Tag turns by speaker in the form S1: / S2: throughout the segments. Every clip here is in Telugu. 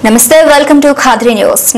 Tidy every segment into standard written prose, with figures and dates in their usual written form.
S1: Namaste, welcome to Khadri News.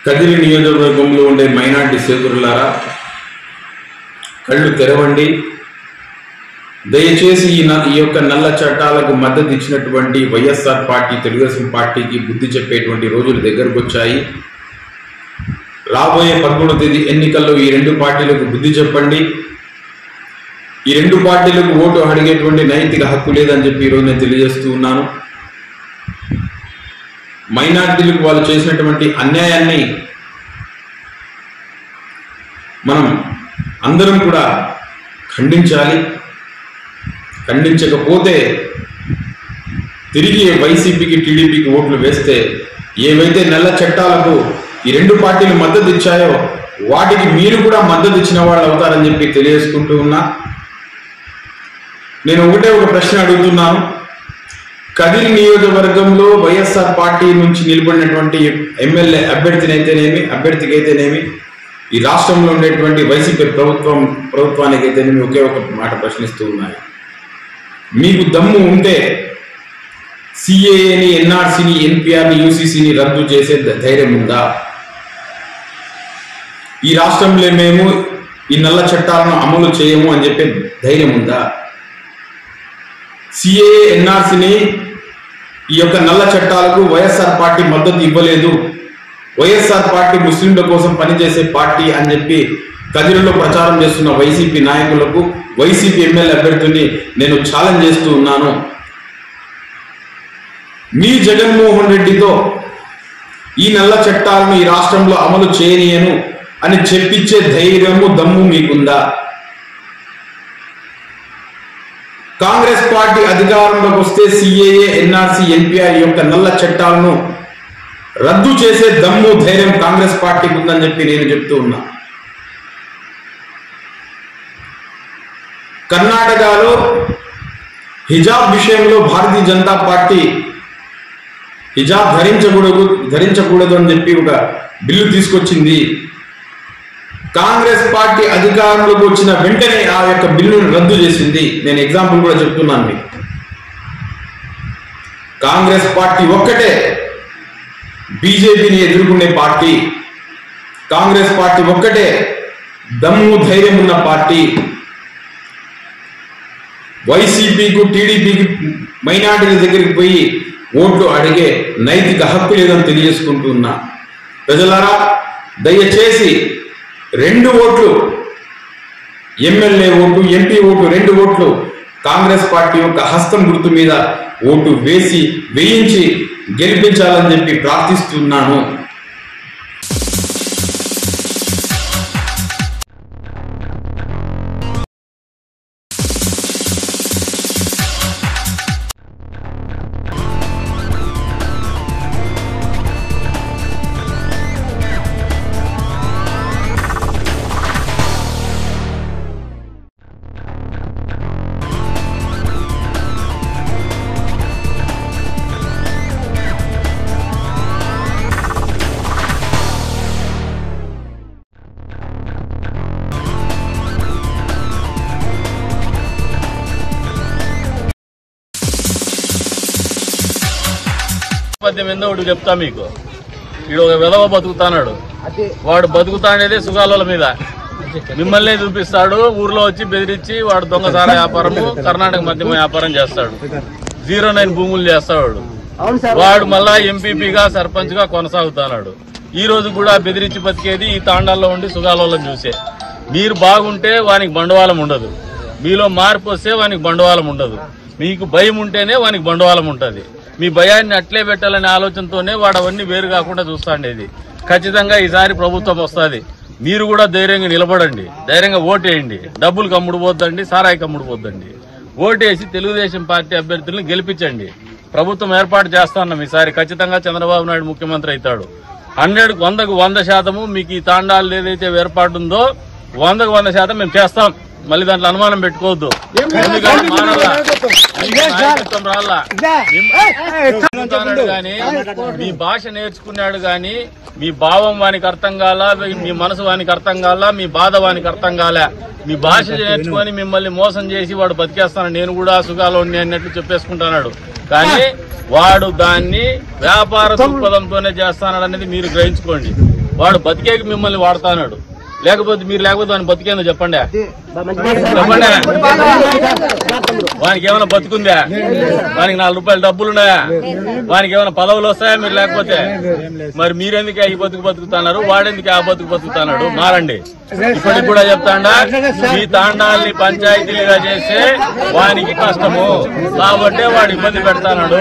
S2: Kadiri నియోజకవర్గంలో ఉండే మైనార్టీ సోదరులారా, కళ్ళు తెరవండి. దయచేసి ఈ యొక్క నల్ల చట్టాలకు మద్దతు ఇచ్చినటువంటి వైఎస్ఆర్ పార్టీ, తెలుగుదేశం పార్టీకి బుద్ధి చెప్పేటువంటి రోజులు దగ్గరకు వచ్చాయి. రాబోయే 11వ తేదీ ఎన్నికల్లో ఈ రెండు పార్టీలకు బుద్ధి చెప్పండి. ఈ రెండు పార్టీలకు ఓటు అడిగేటువంటి నైతిక హక్కు లేదని చెప్పి ఈరోజు నేను తెలియజేస్తూ ఉన్నాను. మైనార్టీలకు వాళ్ళు చేసినటువంటి అన్యాయాన్ని మనం అందరం కూడా ఖండించాలి. ఖండించకపోతే తిరిగి వైసీపీకి, టీడీపీకి ఓట్లు వేస్తే ఏవైతే నల్ల చట్టాలకు ఈ రెండు పార్టీలు మద్దతు ఇచ్చాయో వాటికి మీరు కూడా మద్దతు ఇచ్చిన వాళ్ళు అవుతారని చెప్పి తెలియజేసుకుంటూ ఉన్నా. నేను ఒక ప్రశ్న అడుగుతున్నాను. కదిరి నియోజకవర్గంలో వైఎస్ఆర్ పార్టీ నుంచి నిలబడినటువంటి ఎమ్మెల్యే అభ్యర్థికైతేనేమి, ఈ రాష్ట్రంలో ఉండేటువంటి వైసీపీ ప్రభుత్వానికైతేనేమి ఒకే ఒక మాట ప్రశ్నిస్తూ ఉన్నాయి. మీకు దమ్ము ఉంటే సిఏఏని, ఎన్ఆర్సీని, ఎన్పిఆర్ని, యూసీసీని రద్దు చేసే ధైర్యం ఉందా? ఈ రాష్ట్రంలో మేము ఈ నల్ల చట్టాలను అమలు చేయము అని చెప్పే ధైర్యం ఉందా? సిఏఏ, ఎన్ఆర్సీని, ఈ యొక్క నల్ల చట్టాలకు వైఎస్ఆర్ పార్టీ మద్దతు ఇవ్వలేదు, వైఎస్ఆర్ పార్టీ ముస్లింల కోసం పనిచేసే పార్టీ అని చెప్పి కదిరిలో ప్రచారం చేస్తున్న వైసీపీ నాయకులకు, వైసీపీ ఎమ్మెల్యే అభ్యర్థుల్ని నేను ఛాలెంజ్ చేస్తూ ఉన్నాను. మీ జగన్మోహన్ రెడ్డితో ఈ నల్ల చట్టాలను ఈ రాష్ట్రంలో అమలు చేయనీయను అని చెప్పించే ధైర్యము, దమ్ము మీకుందా? కాంగ్రెస్ పార్టీ అధికారంలోకి వస్తే సిఏఏ, ఎన్ఆర్సీ, ఎన్పిఆర్ యొక్క నల్ల చట్టాలను రద్దు చేసే దమ్ము, ధైర్యం కాంగ్రెస్ పార్టీకి ఉందని చెప్పి నేను చెప్తూ ఉన్నా. కర్ణాటకలో హిజాబ్ విషయంలో భారతీయ జనతా పార్టీ హిజాబ్ ధరించకూడదు అని చెప్పి ఒక బిల్లు తీసుకొచ్చింది. కాంగ్రెస్ పార్టీ అధికారంలోకి వచ్చిన వెంటనే ఆ యొక్క బిల్లును రద్దు చేసింది. నేను ఎగ్జాంపుల్ కూడా చెప్తున్నాను మీకు. కాంగ్రెస్ పార్టీ ఒక్కటే బీజేపీని ఎదుర్కొనే పార్టీ. కాంగ్రెస్ పార్టీ ఒక్కటే దమ్ము, ధైర్యం ఉన్న పార్టీ. వైసీపీకు, టీడీపీకి, మైనార్టీల దగ్గరికి పోయి ఓట్లు అడిగే నైతిక హక్కు లేదని తెలియజేసుకుంటున్నా. ప్రజలారా, దయచేసి 2 ఓట్లు, ఎమ్మెల్యే ఓటు, ఎంపీ ఓటు, 2 ఓట్లు కాంగ్రెస్ పార్టీ యొక్క హస్తం గుర్తు మీద ఓటు వేయించి గెలిపించాలని చెప్పి ప్రార్థిస్తున్నాను.
S3: మీద ఒకటి చెప్తా మీకు. వీడు ఒక విధవ బతుకుతాడు. వాడు బతుకుతానేదే సుగాల మీద. మిమ్మల్ని చూపిస్తాడు. ఊర్లో వచ్చి బెదిరించి వాడు దొంగసార వ్యాపారము, కర్ణాటక మద్యం వ్యాపారం చేస్తాడు. 09 భూములు చేస్తాడు. వాడు మళ్ళా ఎంపీపీగా, సర్పంచ్ గా కొనసాగుతున్నాడు. ఈ రోజు కూడా బెదిరించి బతికేది ఈ తాండాల్లో ఉండి సుగాలను చూసే. మీరు బాగుంటే వానికి బండవాళం ఉండదు. మీలో మార్పు వస్తే వానికి బండవాళం ఉండదు. మీకు భయం ఉంటేనే వానికి బండవాళం ఉంటుంది. మీ భయాన్ని అట్లే పెట్టాలనే ఆలోచనతోనే వాడు అవన్నీ వేరు కాకుండా చూస్తాండేది. ఖచ్చితంగా ఈసారి ప్రభుత్వం వస్తుంది. మీరు కూడా ధైర్యంగా నిలబడండి, ధైర్యంగా ఓటేయండి. డబ్బులు కమ్ముడుపోద్దండి, సారాయి కమ్ముడుపోద్దండి. ఓటేసి తెలుగుదేశం పార్టీ అభ్యర్థులను గెలిపించండి. ప్రభుత్వం ఏర్పాటు చేస్తాన్నాం. ఈసారి ఖచ్చితంగా చంద్రబాబు నాయుడు ముఖ్యమంత్రి అవుతాడు. 100కు 100% మీకు ఈ తాండాలు ఏదైతే ఏర్పాటు ఉందో 100కు 100% మేము చేస్తాం. మళ్ళీ దాంట్లో అనుమానం పెట్టుకోవద్దు. కానీ మీ భాష నేర్చుకున్నాడు గాని మీ భావం వానికి అర్థం కాల, మీ మనసు వానికి అర్థం కాల, మీ బాధ వానికి అర్థం కాలే. మీ భాష నేర్చుకొని మిమ్మల్ని మోసం చేసి వాడు బతికేస్తాను, నేను కూడా సుఖాలు అన్నట్టు చెప్పేసుకుంటున్నాడు. కానీ వాడు దాన్ని వ్యాపార దృక్పథంతోనే చేస్తాడు అనేది మీరు గ్రహించుకోండి. వాడు బతికేకి మిమ్మల్ని వాడుతున్నాడు. లేకపోతే వాడిని బతికేందో చెప్పండి. వానికి ఏమైనా బతుకుందా? వానికి 4 రూపాయలు డబ్బులున్నాయా? వానికి ఏమైనా పదవులు వస్తాయా? మీరు లేకపోతే మరి మీరెందుకు ఈ బతుకుతున్నారు? వాడెందుకు ఆ బతుకుతున్నాడు? మారండి. ఇప్పటికి కూడా చెప్తాండా, ఈ తాండాల్ని పంచాయతీలుగా చేస్తే వానికి కష్టము కాబట్టి వాడు ఇబ్బంది పెడతాడు.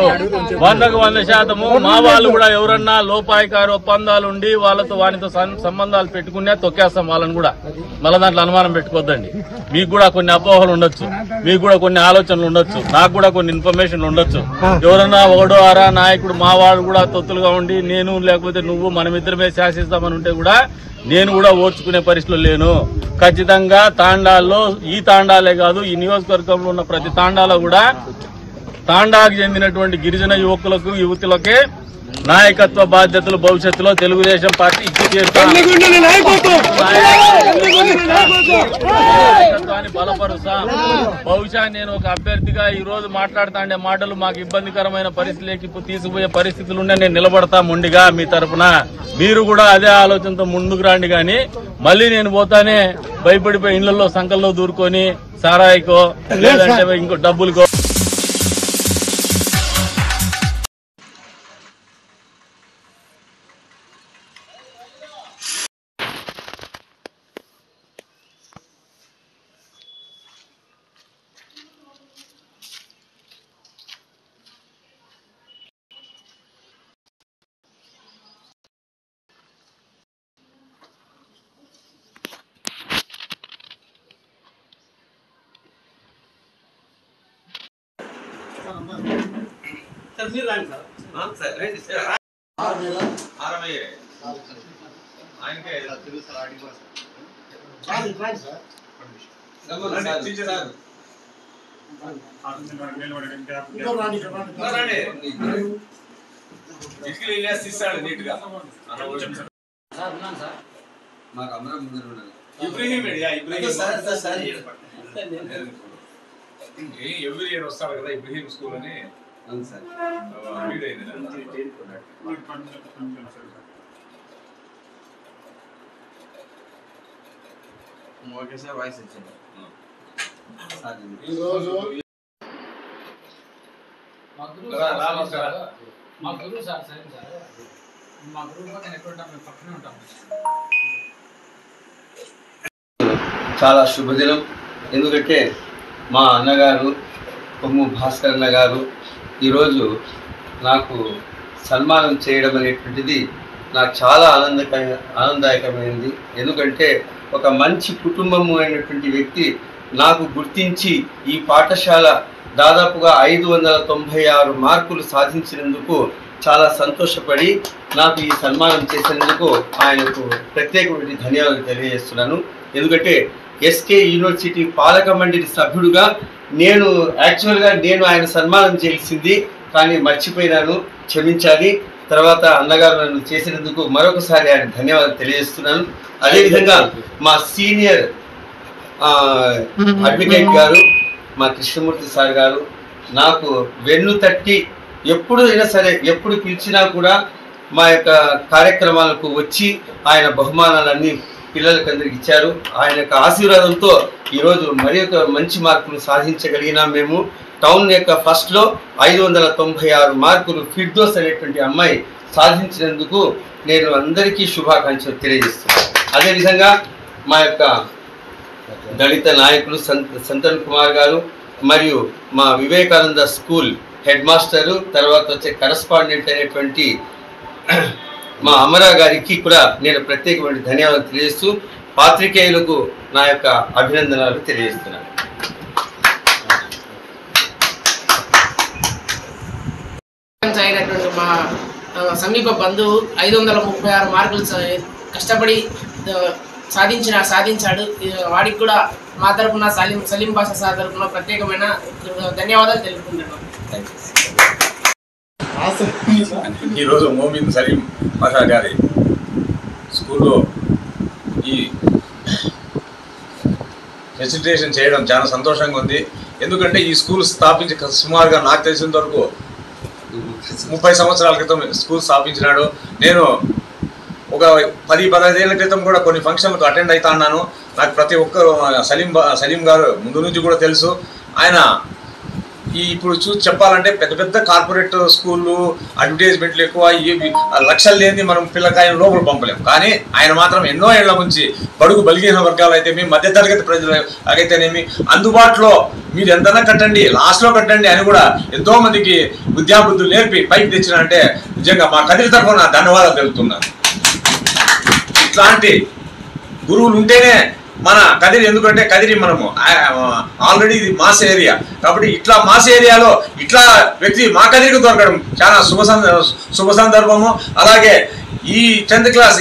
S3: 100కు 100% మా వాళ్ళు కూడా ఎవరన్నా లోపాయికారు ఒప్పందాలు ఉండి వానితో సంబంధాలు పెట్టుకునే తొక్కేస్తాం వాళ్ళని కూడా. మళ్ళీ దాంట్లో అనుమానం పెట్టుకోద్దండి. మీకు కూడా కొన్ని అపోహలు ఉండొచ్చు, మీకు కూడా కొన్ని ఆలోచనలు ఉండొచ్చు, నాకు కూడా కొన్ని ఇన్ఫర్మేషన్లు ఉండొచ్చు. ఎవరన్నా ఒకడో అరా నాయకుడు మా వాడు కూడా తొత్తులుగా ఉండి నేను లేకపోతే నువ్వు మనమిద్దరమే శాసిస్తామని ఉంటే కూడా నేను కూడా ఓర్చుకునే పరిస్థితులు లేను. ఖచ్చితంగా తాండాల్లో, ఈ తాండాలే కాదు ఈ నియోజకవర్గంలో ఉన్న ప్రతి తాండాలో కూడా తాండాకు చెందినటువంటి గిరిజన యువకులకు, యువతులకే నాయకత్వ బాధ్యతలు భవిష్యత్తులో తెలుగుదేశం పార్టీ ఇచ్చి తీరుతాన్ని బలపరుస్తా. బహుశా నేను ఒక అభ్యర్థిగా ఈ రోజు మాట్లాడుతాండే మాటలు మాకు ఇబ్బందికరమైన పరిస్థితులకి తీసుకుపోయే పరిస్థితులు ఉండే నేను నిలబడతా మొండిగా మీ తరఫున. మీరు కూడా అదే ఆలోచనతో ముందుకు రండి. కానీ మళ్ళీ నేను పోతానే భయపడిపోయి ఇళ్లలో సంకల్లో దూరుకొని సారాయికో లేదంటే ఇంకో డబ్బులకో
S4: ఎవ్రీ ఇయర్ వస్తారు కదా ఇబ్రహీం స్కూల్ అని ఓకే సార్ వాయిస్ ఇచ్చింది ఈరోజు మా గురువు సార్ సరే సార్ మా గురువు పక్కన ఎక్కడ ఉంటాం మేము పక్కనే ఉంటాం.
S5: చాలా శుభదినం. ఎందుకంటే మా అన్నగారు కొమ్ము భాస్కర్ అన్న గారు ఈరోజు నాకు సన్మానం చేయడం అనేటువంటిది నాకు చాలా ఆనందదాయకమైంది. ఎందుకంటే ఒక మంచి కుటుంబము అయినటువంటి వ్యక్తి నాకు గుర్తించి ఈ పాఠశాల దాదాపుగా 596 మార్కులు సాధించినందుకు చాలా సంతోషపడి నాకు ఈ సన్మానం చేసినందుకు ఆయనకు ప్రత్యేకమైన ధన్యవాదాలు తెలియజేస్తున్నాను. ఎందుకంటే ఎస్కే యూనివర్సిటీ పాలక మండలి సభ్యుడుగా నేను ఆయన సన్మానం చేసింది కానీ మర్చిపోయినాను, క్షమించాలి. తర్వాత అన్నగారు నన్ను చేసినందుకు మరొకసారి ఆయన ధన్యవాదాలు తెలియజేస్తున్నాను. అదేవిధంగా మా సీనియర్ అడ్వకేట్ గారు మా కృష్ణమూర్తి సార్ గారు నాకు వెన్ను తట్టి ఎప్పుడైనా సరే ఎప్పుడు పిలిచినా కూడా మా యొక్క కార్యక్రమాలకు వచ్చి ఆయన బహుమానాలన్నీ పిల్లలకు అందరికి ఇచ్చారు. ఆయన యొక్క ఆశీర్వాదంతో ఈరోజు మరి ఒక మంచి మార్కులు సాధించగలిగినాం. మేము టౌన్ యొక్క ఫస్ట్లో 596 మార్కులు ఫిర్దోస్ అనేటువంటి అమ్మాయి సాధించినందుకు నేను అందరికీ శుభాకాంక్షలు తెలియజేస్తున్నాను. అదేవిధంగా మా యొక్క దళిత నాయకులు సంతన్ కుమార్ గారు మరియు మా వివేకానంద స్కూల్ హెడ్ మాస్టరు తర్వాత వచ్చే కరస్పాండెంట్ అయినటువంటి మా అమరా గారికి కూడా నేను ప్రత్యేకమైన ధన్యవాదాలు తెలియజేస్తూ పాత్రికేయులకు నా యొక్క అభినందనలు తెలియజేస్తున్నాను.
S6: అయినటువంటి మా సమీప బంధువు 536 మార్కులు కష్టపడి సాధించాడు. వాడికి కూడా మా తరఫున సలీం భాష సార్ తరఫున ప్రత్యేకమైన ధన్యవాదాలు తెలుపుకుంటున్నాను.
S4: ఈరోజు మోమిన్ సలీం భాషా గారి స్కూల్లో ఈ ఫెసిలిటేషన్ చేయడం చాలా సంతోషంగా ఉంది. ఎందుకంటే ఈ స్కూల్ స్థాపించి సుమారుగా నాకు తెలిసినంత వరకు 30 సంవత్సరాల క్రితం స్కూల్ స్థాపించినాడు. నేను ఒక 10-15 ఏళ్ల క్రితం కూడా కొన్ని ఫంక్షన్లకు అటెండ్ అవుతా ఉన్నాను. నాకు ప్రతి ఒక్కరు సలీం గారు ముందు నుంచి కూడా తెలుసు. ఆయన ఇప్పుడు చూసి చెప్పాలంటే పెద్ద పెద్ద కార్పొరేట్ స్కూళ్ళు అడ్వర్టైజ్మెంట్లు ఎక్కువ, లక్షలు లేని మనం పిల్లకాయన లోపల పంపలేము. కానీ ఆయన మాత్రం ఎన్నో ఏళ్ల నుంచి బడుగు బలిగిన వర్గాలు అయితేమి మధ్యతరగతి ప్రజలు అయితేనేమి అందుబాటులో మీరు ఎంతైనా కట్టండి, లాస్ట్లో కట్టండి అని కూడా ఎంతో మందికి విద్యాబుద్ధులు నేర్పి పైకి తెచ్చినంటే నిజంగా మా కదిరి తరఫున ధన్యవాదాలు తెలుపుతున్నాను. ఇట్లాంటి గురువులు ఉంటేనే మన కదిరి, ఎందుకంటే కదిరి మనము ఆల్రెడీ ఇది మాస్ ఏరియా కాబట్టి ఇట్లా మాస్ ఏరియాలో ఇట్లా వ్యక్తి మా కదిరికి దొరకడం చాలా శుభ సందర్భము. అలాగే ఈ 10th క్లాస్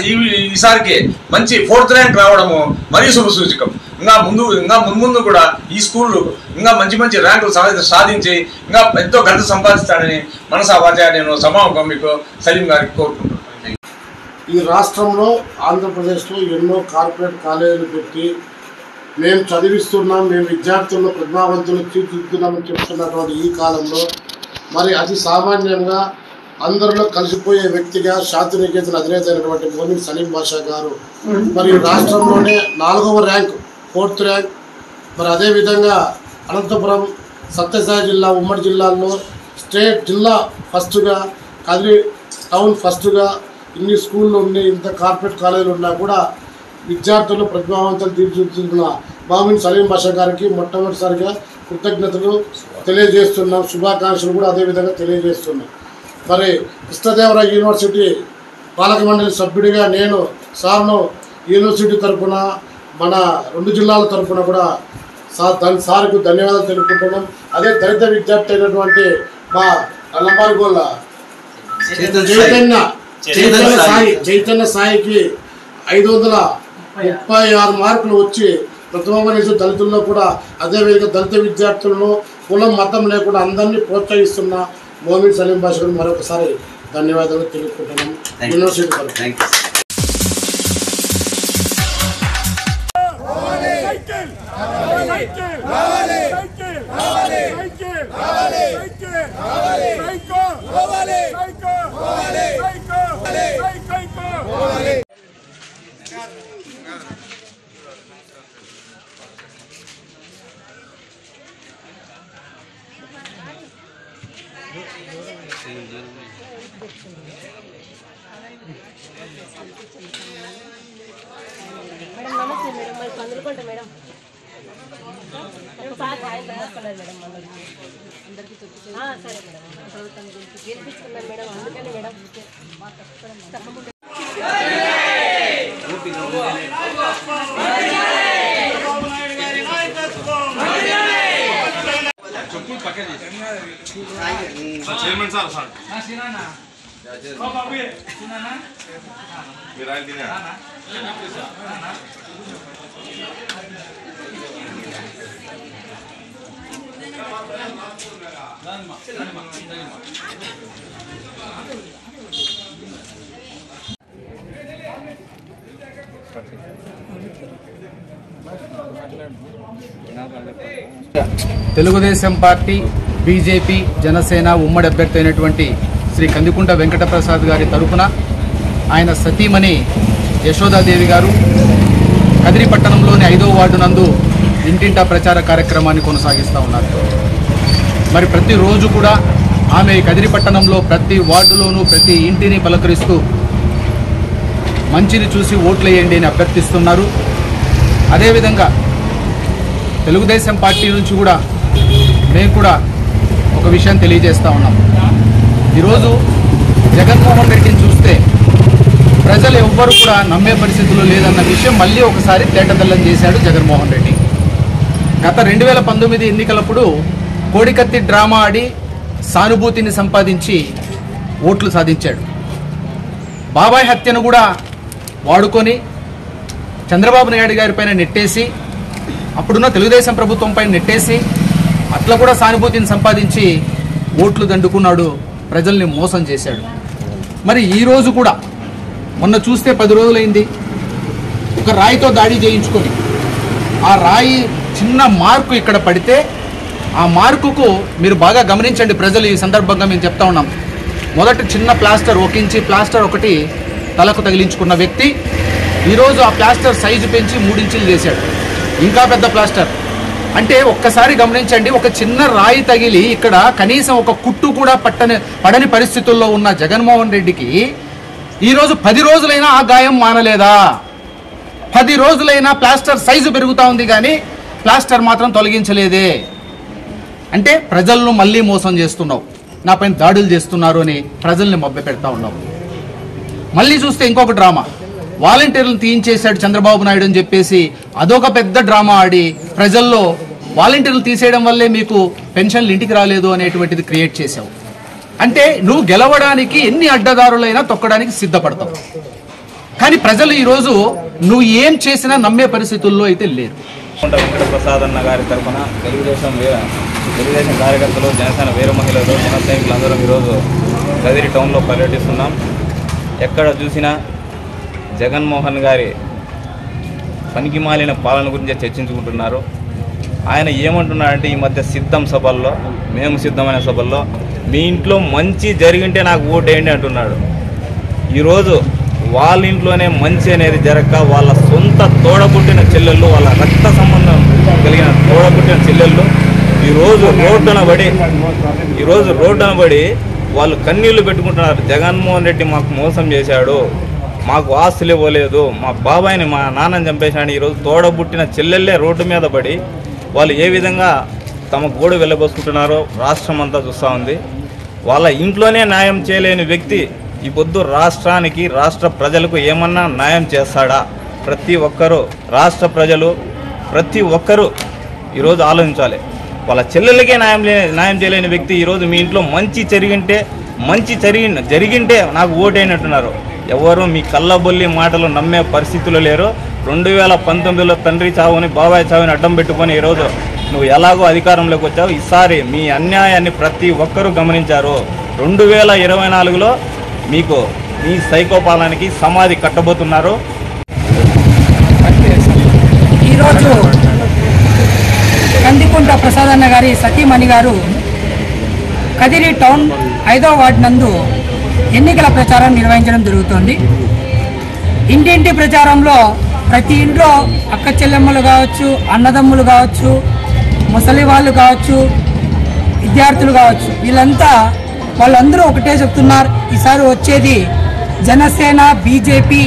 S4: ఈసారికి మంచి 4th ర్యాంక్ రావడము మరీ శుభ సూచకం. ఇంకా ముందు కూడా ఈ స్కూళ్ళు ఇంకా మంచి ర్యాంకులు సాధించి ఇంకా ఎంతో ఘనత సంపాదిస్తాడని మనసా వాచా నేను సమాపం మీకు సలీం గారికి కోరుకుంటున్నాను.
S7: ఈ రాష్ట్రంలో ఆంధ్రప్రదేశ్లో ఎన్నో కార్పొరేట్ కాలేజీలు పెట్టి మేము చదివిస్తున్నాం, మేము విద్యార్థులను ప్రజ్ఞావంతులు తీర్చిదిద్దుతున్నామని చెప్తున్నటువంటి ఈ కాలంలో మరి అతి సామాన్యంగా అందరిలో కలిసిపోయే వ్యక్తిగా శాంతినికేతన్ అధినేత అయినటువంటి మోమిన్ సలీం భాషా గారు మరి రాష్ట్రంలోనే 4వ ర్యాంక్ 4th ర్యాంక్, మరి అదేవిధంగా అనంతపురం సత్యసాయి జిల్లా ఉమ్మడి జిల్లాల్లో స్టేట్ జిల్లా ఫస్ట్గా, కదిరి టౌన్ ఫస్ట్గా ఇన్ని స్కూళ్ళు ఉన్నాయి, ఇంత కార్పొరేట్ కాలేజీలు ఉన్నా కూడా విద్యార్థులు ప్రతిభావంతులు తీర్చిదిద్దుతున్న మోమిన్ సలీం భాషా గారికి మొట్టమొదటిసారిగా కృతజ్ఞతలు తెలియజేస్తున్నాం. శుభాకాంక్షలు కూడా అదేవిధంగా తెలియజేస్తున్నాం. మరి కృష్ణదేవరాయ యూనివర్సిటీ పాలక మండలి సభ్యుడిగా నేను సార్ను యూనివర్సిటీ తరఫున మన 2 జిల్లాల తరఫున కూడా సార్కు ధన్యవాదాలు తెలుపుకుంటున్నాం. అదే దళిత విద్యార్థి అయినటువంటి మా అల్లమారిగోళ్ళ చైతన్య సాయికి 536 మార్కులు వచ్చి ప్రథమ దళితుల్లో కూడా అదేవిధంగా దళిత విద్యార్థులను కులం మతం లేకుండా అందరినీ ప్రోత్సహిస్తున్న మోమిన్ సలీం బాషా గారు మరొకసారి ధన్యవాదాలు తెలుపుకుంటున్నాం. యూనివర్సిటీ
S8: మేడం నమస్తే మేడం మరి పందులుకుంటా మేడం మేడం అందరికీ సరే మేడం ప్రభుత్వం గురించి గెలిపించుకున్నాను మేడం అందుకని మేడం తప్పకుండా
S9: తెలుగుదేశం పార్టీ, బీజేపీ, జనసేన ఉమ్మడి అభ్యర్థి అయినటువంటి శ్రీ కందికుంట వెంకటప్రసాద్ గారి తరపున ఆయన సతీమణి యశోదాదేవి గారు కదిరి పట్టణంలోని 5వ వార్డు నందు ఇంటింటా ప్రచార కార్యక్రమాన్ని కొనసాగిస్తూ ఉన్నారు. మరి ప్రతిరోజు కూడా ఆమె కదిరి పట్టణంలో ప్రతి వార్డులోనూ ప్రతి ఇంటిని పలకరిస్తూ మంచిని చూసి ఓట్లేయండి అని అభ్యర్థిస్తున్నారు. అదేవిధంగా తెలుగుదేశం పార్టీ నుంచి కూడా మేము కూడా ఒక విషయం తెలియజేస్తూ ఉన్నాం. ఈరోజు జగన్మోహన్ రెడ్డిని చూస్తే ప్రజలు ఎవ్వరు కూడా నమ్మే పరిస్థితులు లేదన్న విషయం మళ్ళీ ఒకసారి తేటతెల్లం చేశాడు జగన్మోహన్ రెడ్డి. గత 2019 ఎన్నికలప్పుడు కోడికత్తి డ్రామా ఆడి సానుభూతిని సంపాదించి ఓట్లు సాధించాడు. బాబాయ్ హత్యను కూడా వాడుకొని చంద్రబాబు నాయుడు గారి పైన నెట్టేసి, అప్పుడున్న తెలుగుదేశం ప్రభుత్వం పైన నెట్టేసి అట్లా కూడా సానుభూతిని సంపాదించి ఓట్లు దండుకున్నాడు, ప్రజల్ని మోసం చేశాడు. మరి ఈరోజు కూడా మొన్న చూస్తే 10 రోజులైంది, ఒక రాయితో దాడి చేయించుకొని ఆ రాయి చిన్న మార్కు ఇక్కడ పడితే ఆ మార్కుకు మీరు బాగా గమనించండి ప్రజలు. ఈ సందర్భంగా మేము చెప్తా ఉన్నాం, మొదట చిన్న ప్లాస్టర్ 1 ఇంచి ప్లాస్టర్ ఒకటి తలకు తగిలించుకున్న వ్యక్తి ఈరోజు ఆ ప్లాస్టర్ సైజు పెంచి 3 ఇంచులు చేశాడు, ఇంకా పెద్ద ప్లాస్టర్. అంటే ఒక్కసారి గమనించండి, ఒక చిన్న రాయి తగిలి ఇక్కడ కనీసం ఒక కుట్టు కూడా పడని పరిస్థితుల్లో ఉన్న జగన్మోహన్ రెడ్డికి ఈరోజు 10 రోజులైనా ఆ గాయం మానలేదా? 10 రోజులైనా ప్లాస్టర్ సైజు పెరుగుతూ ఉంది కానీ ప్లాస్టర్ మాత్రం తొలగించలేదే. అంటే ప్రజలను మళ్ళీ మోసం చేస్తున్నావు, నా పైన దాడులు చేస్తున్నారు అని ప్రజల్ని మభ్య పెడతా ఉన్నావు. మళ్ళీ చూస్తే ఇంకొక డ్రామా, వాలంటీర్లను తీయించేశాడు చంద్రబాబు నాయుడు అని చెప్పేసి అదొక పెద్ద డ్రామా ఆడి ప్రజల్లో వాలంటీర్లు తీసేయడం వల్లే మీకు పెన్షన్లు ఇంటికి రాలేదు అనేటువంటిది క్రియేట్ చేశావు. అంటే నువ్వు గెలవడానికి ఎన్ని అడ్డదారులైనా తొక్కడానికి సిద్ధపడతావు. కానీ ప్రజలు ఈరోజు నువ్వు ఏం చేసినా నమ్మే పరిస్థితుల్లో అయితే లేరు.
S10: వెంకటప్రసాద్ అన్న గారి తరఫున తెలుగుదేశం కార్యకర్తలు, జనసేన వీర మహిళలు, జన సైనికులు అందరం ఈరోజు కదిరి టౌన్లో పర్యటిస్తున్నాం. ఎక్కడ చూసినా జగన్మోహన్ గారి పనికిమాలిన పాలన గురించి చర్చించుకుంటున్నారు. ఆయన ఏమంటున్నాడంటే ఈ మధ్య సిద్ధం సభల్లో, మేము సిద్ధమైన సభల్లో మీ ఇంట్లో మంచి జరిగింటే నాకు ఓటేయండి అంటున్నాడు. ఈరోజు వాళ్ళ ఇంట్లోనే మంచి అనేది జరగక వాళ్ళ సొంత తోడబుట్టిన చెల్లెళ్ళు, వాళ్ళ రక్త సంబంధం కలిగిన తోడబుట్టిన చెల్లెళ్ళు ఈరోజు రోడ్డున పడి వాళ్ళు కన్నీళ్లు పెట్టుకుంటున్నారు. జగన్మోహన్ రెడ్డి మాకు మోసం చేశాడు, మాకు ఆస్తులు ఇవ్వలేదు, మా బాబాయిని మా నాన్నని చంపేశాడు. ఈరోజు తోడబుట్టిన చెల్లెళ్ళే రోడ్డు మీద పడి వాళ్ళు ఏ విధంగా తమ గోడు వెళ్ళబోసుకుంటున్నారో రాష్ట్రం అంతా చూస్తూ ఉంది. వాళ్ళ ఇంట్లోనే న్యాయం చేయలేని వ్యక్తి ఈ పొద్దు రాష్ట్రానికి, రాష్ట్ర ప్రజలకు ఏమన్నా న్యాయం చేస్తాడా? ప్రతి ఒక్కరూ, రాష్ట్ర ప్రజలు ప్రతి ఒక్కరూ ఈరోజు ఆలోచించాలి. వాళ్ళ చెల్లెలకే న్యాయం చేయలేని వ్యక్తి ఈరోజు మీ ఇంట్లో మంచి జరిగింటే నాకు ఓటైనట్టున్నారు. ఎవరు మీ కళ్ళబొల్లి మాటలు నమ్మే పరిస్థితులు లేరు. 2019లో తండ్రి చావుని బాబాయ్ చావుని అడ్డం పెట్టుకొని ఈరోజు నువ్వు ఎలాగో అధికారంలోకి వచ్చావు. ఈసారి మీ అన్యాయాన్ని ప్రతి ఒక్కరూ గమనించారు. 2024లో మీకు మీ సైకోపాలనకి సమాధి కట్టబోతున్నారు.
S11: ఈరోజు కందికుంట ప్రసాదన్న గారి సతీమణి గారు కదిరి టౌన్ 5వ వార్డు నందు ఎన్నికల ప్రచారం నిర్వహించడం జరుగుతోంది. ఇంటింటి ప్రచారంలో ప్రతి ఇంట్లో అక్క చెల్లెమ్మలు కావచ్చు, అన్నదమ్ములు కావచ్చు, ముసలి వాళ్ళు కావచ్చు, విద్యార్థులు కావచ్చు, వాళ్ళందరూ ఒకటే చెప్తున్నారు. ఈసారి వచ్చేది జనసేన, బీజేపీ,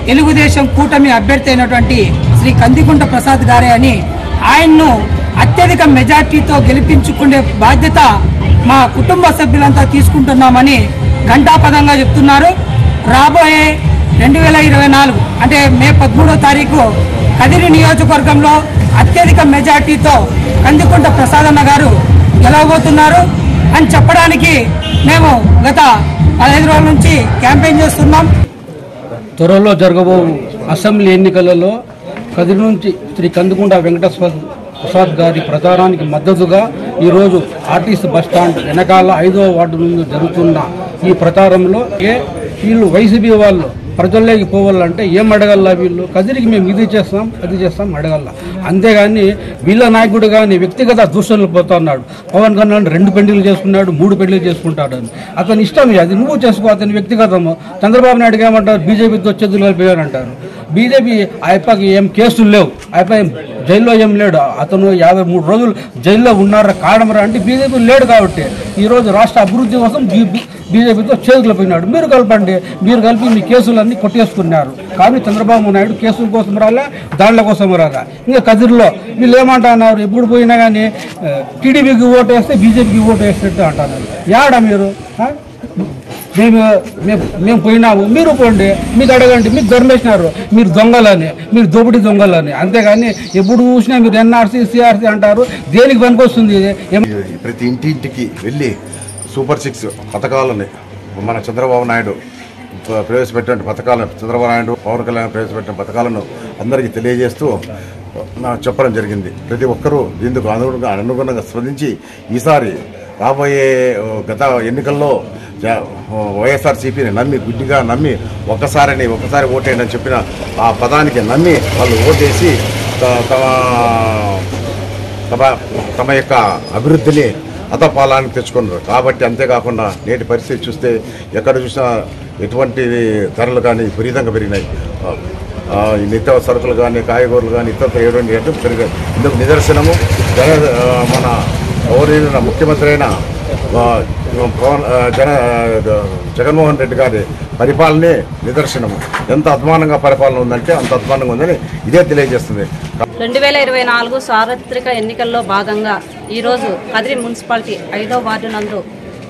S11: తెలుగుదేశం కూటమి అభ్యర్థి అయినటువంటి శ్రీ కందికుంట ప్రసాద్ గారే అని ఆయన్ను అత్యధిక మెజార్టీతో గెలిపించుకునే బాధ్యత మా కుటుంబ సభ్యులంతా తీసుకుంటున్నామని ఘంటాపదంగా చెప్తున్నారు. రాబోయే 2024 అంటే మే 13వ తారీఖు కదిరి నియోజకవర్గంలో అత్యధిక మెజార్టీతో కందికుంట ప్రసాదన్న గారు గెలవబోతున్నారు అని చెప్పడానికి మేము గత 15 రోజుల నుంచి క్యాంపెయిన్ చేస్తున్నాం.
S12: త్వరలో జరగబో అసెంబ్లీ ఎన్నికలలో కదిరి నుంచి శ్రీ కందికుంట వెంకటేశ్వర ప్రసాద్ గారి ప్రచారానికి మద్దతుగా ఈరోజు ఆర్టీసీ బస్టాండ్ వెనకాల 5వ వార్డు నుండి జరుగుతున్న ఈ ప్రచారంలో వీళ్ళు వైసీపీ వాళ్ళు ప్రజల్లోకి పోవాలంటే ఏం అడగల్లా, వీళ్ళు కదిరికి మేము ఇది చేస్తాం అది చేస్తాం అడగల్లా. అంతేగాని వీళ్ళ నాయకుడు కానీ వ్యక్తిగత దూషణలు పోతున్నాడు. పవన్ కళ్యాణ్ 2 పెళ్లిళ్ళు చేసుకున్నాడు, 3 పెళ్లిళ్ళు చేసుకుంటాడని అతని ఇష్టం, అది నువ్వు చేసుకో, అతని వ్యక్తిగతము. చంద్రబాబు నాయుడు ఏమంటారు, బీజేపీతో చేతులు కలిపారంటారు. బీజేపీ ఆయప్పకి ఏం కేసులు లేవు, ఆయప్ప జైల్లో ఏం లేడు. అతను 53 రోజులు జైల్లో ఉన్నారా కాడమరా అంటే బీజేపీ లేడు. కాబట్టి ఈరోజు రాష్ట్ర అభివృద్ధి కోసం బీజేపీతో చేతులు పోయినాడు. మీరు కలపండి, మీరు కలిపి మీ కేసులన్నీ కొట్టేసుకున్నారు. కానీ చంద్రబాబు నాయుడు కేసుల కోసం రాలా, దాంట్ల కోసం రాలా. ఇంకా కదిరిలో వీళ్ళు ఏమంటున్నారు, ఎప్పుడు పోయినా కానీ టీడీపీకి ఓటు వేస్తే బీజేపీకి ఓటు వేసినట్టు అంటున్నారు. యాడా మీరు మేము పోయినాము, మీరు పోండి, మీకు అడగండి, మీకు ధర్మేసినారు, మీరు దొంగలని, మీరు దోపిడీ దొంగలని. అంతేగాని ఎప్పుడు చూసినా మీరు ఎన్ఆర్సీ సిఆర్సీ అంటారు. దేనికి పనికొస్తుంది?
S13: ప్రతి ఇంటింటికి వెళ్ళి సూపర్ 6 పథకాలని మన చంద్రబాబు నాయుడు ప్రవేశపెట్టిన పథకాలను, చంద్రబాబు నాయుడు పవన్ కళ్యాణ్ ప్రవేశపెట్టిన పథకాలను అందరికీ తెలియజేస్తూ చెప్పడం జరిగింది. ప్రతి ఒక్కరూ దీనికి అనుగుణంగా స్పందించి ఈసారి రాబోయే గత ఎన్నికల్లో వైఎస్ఆర్సీపీని నమ్మి, గుడ్డిగా నమ్మి ఒక్కసారి ఓటేయండి అని చెప్పిన ఆ పదానికి నమ్మి వాళ్ళు ఓటేసి తమ యొక్క అభివృద్ధిని అతపాలానికి తెచ్చుకున్నారు. కాబట్టి అంతేకాకుండా నేటి పరిస్థితి చూస్తే ఎక్కడ చూసినా ఎటువంటి ధరలు కానీ విపరీతంగా పెరిగినాయి. నిత్య సరుకులు కానీ, కాయగూరలు కానీ ఇతర ఏడు పెరిగాయి. ఇందుకు నిదర్శనము మన గౌరవ ముఖ్యమంత్రి అయిన జగన్మోహన్ రెడ్డి గారి పరిపాలనే నిదర్శనము. ఎంత అధ్వానంగా పరిపాలన ఉందంటే అంత అధ్వానంగా ఉందని ఇదే తెలియజేస్తుంది.
S14: 2024 సార్వత్రిక ఎన్నికల్లో భాగంగా ఈరోజు కదిరి మున్సిపాలిటీ 5వ వార్డు నందు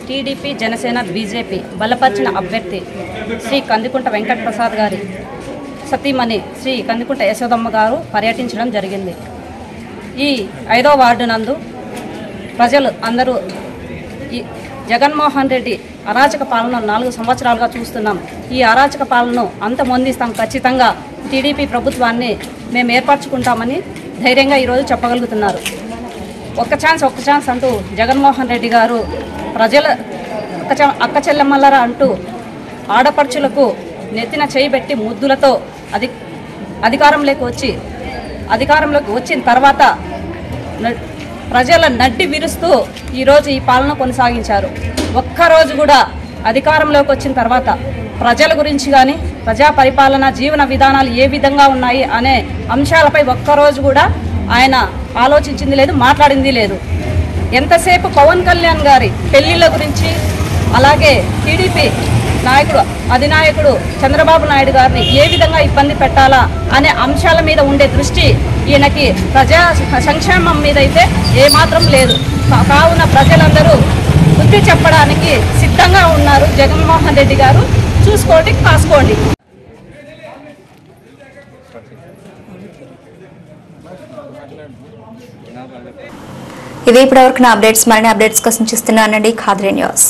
S14: టీడీపీ, జనసేన, బీజేపీ బలపరిచిన అభ్యర్థి శ్రీ కందికుంట వెంకట ప్రసాద్ గారి సతీమణి శ్రీ కందికుంట యశోదమ్మ గారు పర్యటించడం జరిగింది. ఈ 5వ వార్డు నందు ప్రజలు అందరూ ఈ జగన్మోహన్ రెడ్డి అరాచక పాలన 4 సంవత్సరాలుగా చూస్తున్నాం. ఈ అరాచక పాలనను అంతమొందిస్తాం, ఖచ్చితంగా టీడీపీ ప్రభుత్వాన్ని మేము ఏర్పరచుకుంటామని ధైర్యంగా ఈరోజు చెప్పగలుగుతున్నారు. ఒక్క ఛాన్స్ అంటూ జగన్మోహన్ రెడ్డి గారు ప్రజల అక్క చెల్లెమ్మలరా అంటూ ఆడపడుచులకు నెత్తిన చేయబెట్టి ముద్దులతో అధికారంలోకి వచ్చిన తర్వాత ప్రజల నడ్డి విరుస్తూ ఈరోజు ఈ పాలన కొనసాగించారు. ఒక్కరోజు కూడా అధికారంలోకి వచ్చిన తర్వాత ప్రజల గురించి కానీ, ప్రజా పరిపాలన, జీవన విధానాలు ఏ విధంగా ఉన్నాయి అనే అంశాలపై ఒక్కరోజు కూడా ఆయన ఆలోచించింది లేదు, మాట్లాడింది లేదు. ఎంతసేపు పవన్ కళ్యాణ్ గారి పెళ్లిళ్ళ గురించి, అలాగే టీడీపీ అధినాయకుడు చంద్రబాబు నాయుడు గారిని ఏ విధంగా ఇబ్బంది పెట్టాలా అనే అంశాల మీద ఉండే దృష్టి ఈయనకి ప్రజా సంక్షేమం మీద అయితే ఏమాత్రం లేదు. కావున ప్రజలందరూ బుద్ధి చెప్పడానికి సిద్ధంగా ఉన్నారు. జగన్మోహన్ రెడ్డి గారు చూసుకోండి, కాసుకోండి.
S1: ఇవి ఇప్పటివరకు నా అప్డేట్స్. మరిన్ని అప్డేట్స్ కోసం చూస్తున్నానండి ఖాద్రి న్యూస్.